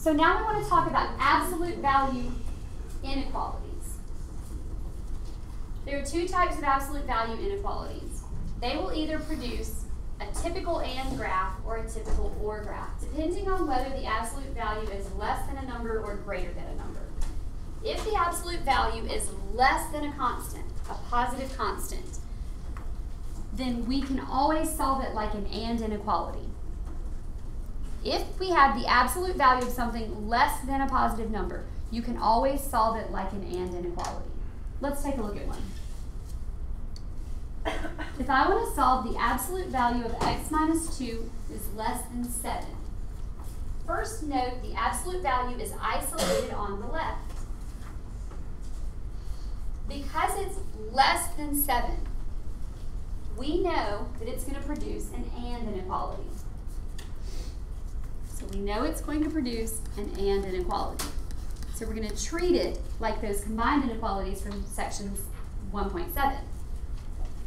So now we want to talk about absolute value inequalities. There are two types of absolute value inequalities. They will either produce a typical AND graph or a typical OR graph, depending on whether the absolute value is less than a number or greater than a number. If the absolute value is less than a constant, a positive constant, then we can always solve it like an AND inequality. If we have the absolute value of something less than a positive number, you can always solve it like an AND inequality. Let's take a look at one. If I want to solve the absolute value of x minus 2 is less than 7, first note the absolute value is isolated on the left. Because it's less than 7, we know that it's going to produce an AND inequality. So we know it's going to produce an AND inequality. So we're going to treat it like those combined inequalities from section 1.7.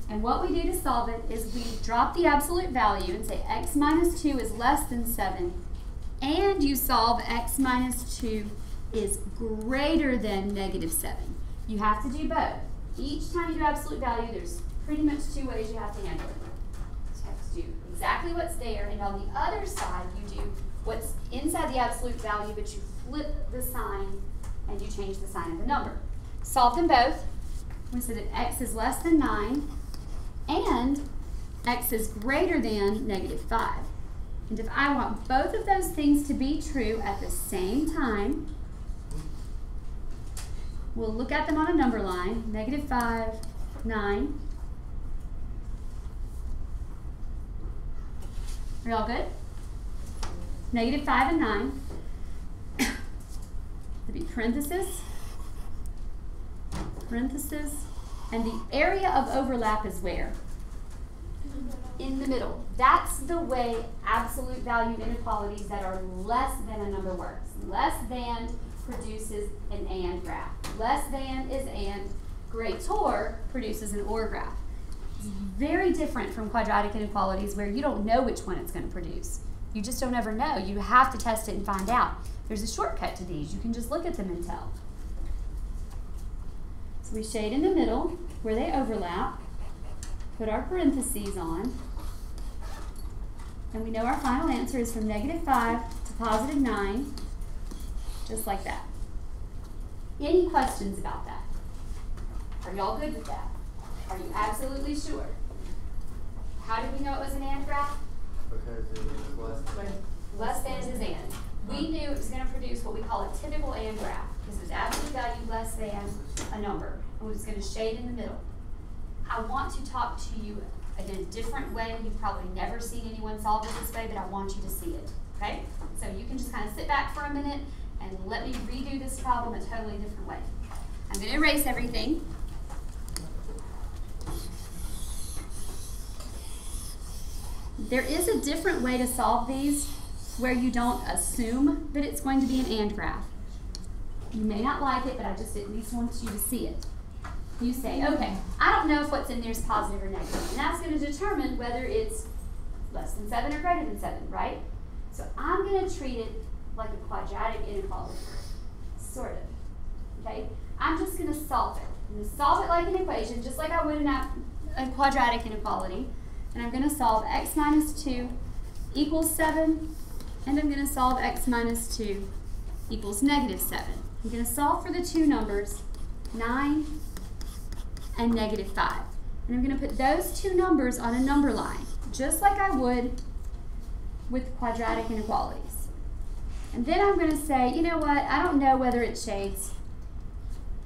And what we do to solve it is we drop the absolute value and say x minus 2 is less than 7, and you solve x minus 2 is greater than negative 7. You have to do both. Each time you do absolute value, there's pretty much two ways you have to handle it. You have to do exactly what's there, and on the other side, you do what's inside the absolute value, but you flip the sign and you change the sign of the number. Solve them both. We said that x is less than 9 and x is greater than negative 5. And if I want both of those things to be true at the same time, we'll look at them on a number line, negative 5, 9. Are y'all good? Negative 5 and 9. There'll be parentheses, and the area of overlap is where? In the middle. That's the way absolute value inequalities that are less than a number works. Less than produces an AND graph. Less than is AND. Greater produces an OR graph. It's very different from quadratic inequalities where you don't know which one it's going to produce. You just don't ever know. You have to test it and find out. There's a shortcut to these. You can just look at them and tell. So we shade in the middle where they overlap, put our parentheses on, and we know our final answer is from negative 5 to positive 9, just like that. Any questions about that? Are y'all good with that? Are you absolutely sure? How did we know it was an AND graph? Because it was Less than is AND. We knew it was going to produce what we call a typical AND graph because it was absolute value less than a number, and we was going to shade in the middle. I want to talk to you in a different way. You've probably never seen anyone solve it this way, but I want you to see it. Okay? So you can just kind of sit back for a minute and let me redo this problem a totally different way. I'm going to erase everything. There is a different way to solve these where you don't assume that it's going to be an AND graph. You may not like it, but I just at least want you to see it. You say, okay, I don't know if what's in there is positive or negative, and that's going to determine whether it's less than 7 or greater than 7, right? So I'm going to treat it like a quadratic inequality, sort of, okay? I'm just going to solve it. I'm going to solve it like an equation, just like I would in a quadratic inequality, and I'm going to solve x minus 2 equals 7, and I'm going to solve x minus 2 equals negative 7. I'm going to solve for the two numbers, 9 and negative 5. And I'm going to put those two numbers on a number line, just like I would with quadratic inequalities. And then I'm going to say, you know what, I don't know whether it shades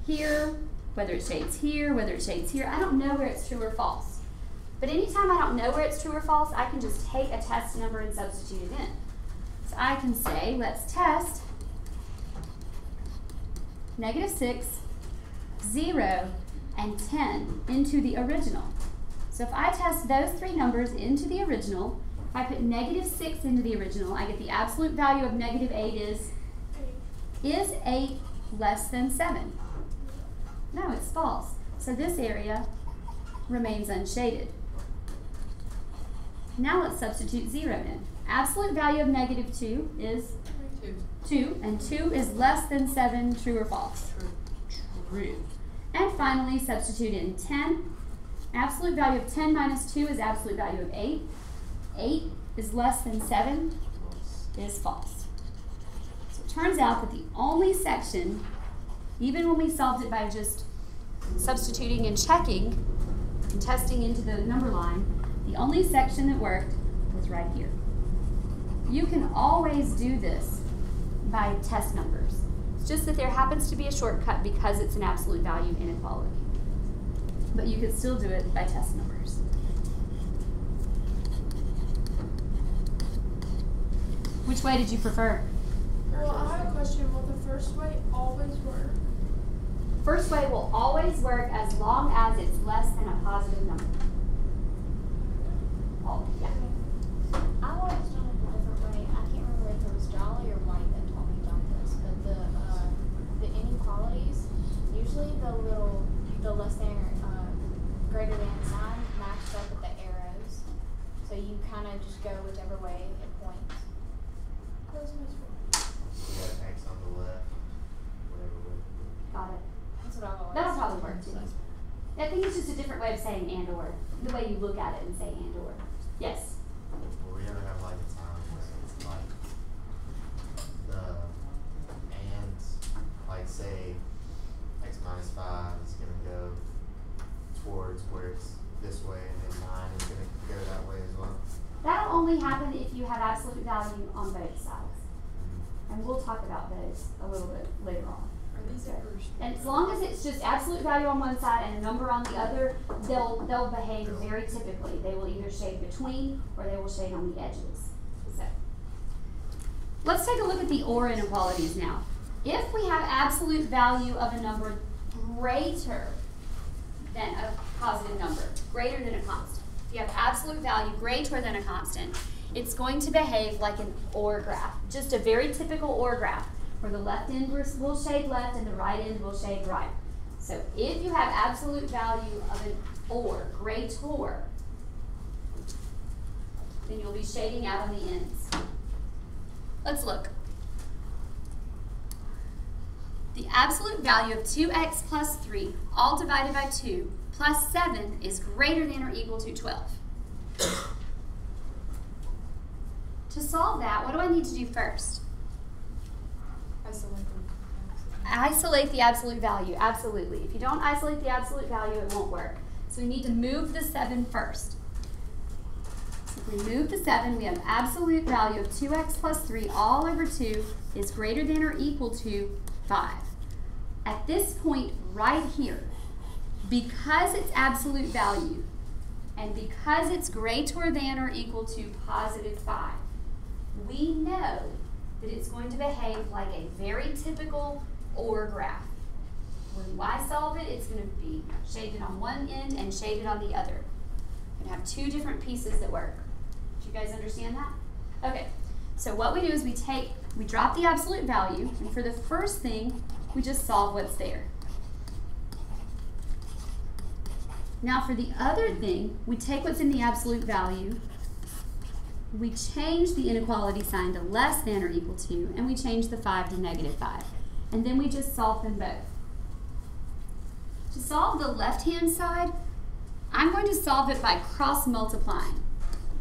here, whether it shades here, whether it shades here. I don't know where it's true or false. But anytime I don't know where it's true or false, I can just take a test number and substitute it in. So I can say, let's test negative 6, 0, and 10 into the original. So if I test those three numbers into the original, if I put negative 6 into the original, I get the absolute value of negative 8 is 8 less than 7? No, it's false. So this area remains unshaded. Now let's substitute 0 in. Absolute value of negative 2 is 2, and 2 is less than 7, true or false? True. And finally, substitute in 10. Absolute value of 10 minus 2 is absolute value of 8. 8 is less than 7 is false. So it turns out that the only section, even when we solved it by just substituting and checking and testing into the number line, the only section that worked was right here. You can always do this by test numbers. It's just that there happens to be a shortcut because it's an absolute value inequality. But you could still do it by test numbers. Which way did you prefer? Well, I have a question. Will the first way always work? First way will always work as long as it's less than a positive number. Oh, yeah. I always done it a different way. I can't remember if it was Jolly or White that taught me about this, but the inequalities, usually the less than or greater than sign matches up with the arrows. So you kind of just go whichever way it points. Those makes sense. You got an X on the left, whatever way. Got it. That's what I've always That'll probably work too. I think it's just a different way of saying and or. The way you look at it and say and or. Yes? Will we ever have like a time where it's like the and, like say X minus 5 is gonna go towards where it's this way and then 9 is gonna go that way as well? That'll only happen if you have absolute value on both sides. And we'll talk about those a little bit later on. Are these ever? And as long as it's just absolute value on one side and a number on the other, they'll behave very typically. They will either shade between or they will shade on the edges. So let's take a look at the OR inequalities now. If we have absolute value of a number greater than a positive number, greater than a constant, if you have absolute value greater than a constant, it's going to behave like an OR graph, just a very typical OR graph, where the left end will shade left and the right end will shade right. So if you have absolute value of an OR, greater, then you'll be shading out on the ends. Let's look. The absolute value of 2x plus 3, all divided by 2, plus 7 is greater than or equal to 12. To solve that, what do I need to do first? Isolate the absolute value, absolutely. If you don't isolate the absolute value, it won't work. So we need to move the 7 first. So if we move the 7, we have absolute value of 2x plus 3 all over 2 is greater than or equal to 5. At this point right here, because it's absolute value and because it's greater than or equal to positive 5, we know that it's going to behave like a very typical OR graph. When I solve it, it's going to be shaded on one end and shaded on the other. You're going to have two different pieces that work. Do you guys understand that? Okay, so what we do is we drop the absolute value, and for the first thing, we just solve what's there. Now for the other thing, we take what's in the absolute value, we change the inequality sign to less than or equal to, and we change the 5 to negative 5. And then we just solve them both. To solve the left-hand side, I'm going to solve it by cross-multiplying.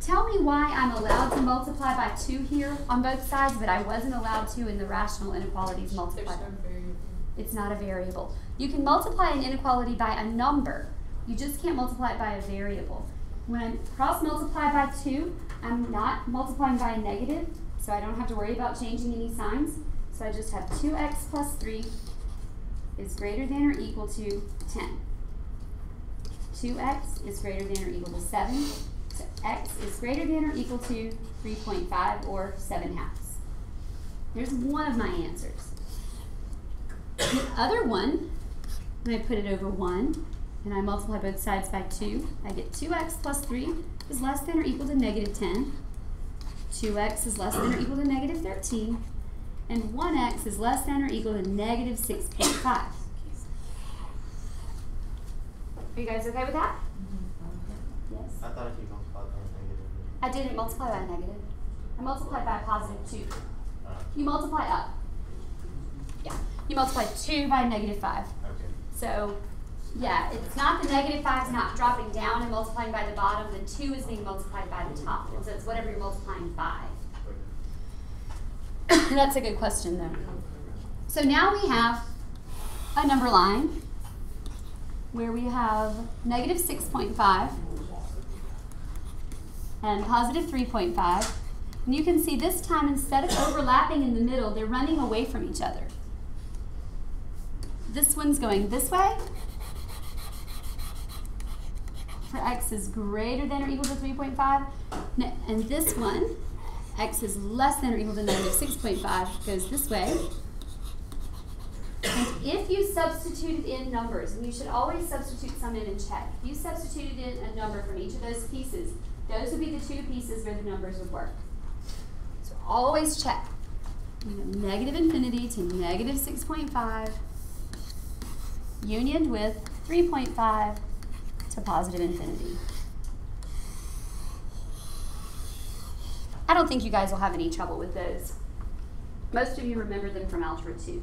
Tell me why I'm allowed to multiply by 2 here on both sides, but I wasn't allowed to in the rational inequalities multiply. There's no variable. It's not a variable. You can multiply an inequality by a number. You just can't multiply it by a variable. When I cross-multiply by 2, I'm not multiplying by a negative, so I don't have to worry about changing any signs. So I just have 2x plus 3 is greater than or equal to 10. 2x is greater than or equal to 7. So x is greater than or equal to 3.5 or 7/2. There's one of my answers. The other one, when I put it over 1, and I multiply both sides by 2, I get 2x plus 3 is less than or equal to negative 10. 2x is less than or equal to negative 13. And 1x is less than or equal to negative 6.5. Are you guys okay with that? Yes? I thought if you multiplied by a negative. I didn't multiply by a negative. I multiplied by a positive 2. You multiply up. Yeah, you multiply 2 by negative 5. Okay. So, yeah, it's not the negative 5 is not dropping down and multiplying by the bottom. The 2 is being multiplied by the top. And so it's whatever you're multiplying by. That's a good question, though. So now we have a number line where we have negative 6.5 and positive 3.5. And you can see this time, instead of overlapping in the middle, they're running away from each other. This one's going this way for x is greater than or equal to 3.5. And this one, x is less than or equal to negative 6.5, goes this way. And if you substituted in numbers, and you should always substitute some in and check. If you substituted in a number from each of those pieces, those would be the two pieces where the numbers would work. So always check. You have negative infinity to negative 6.5, unioned with 3.5 to positive infinity. I don't think you guys will have any trouble with those. Most of you remember them from Algebra 2.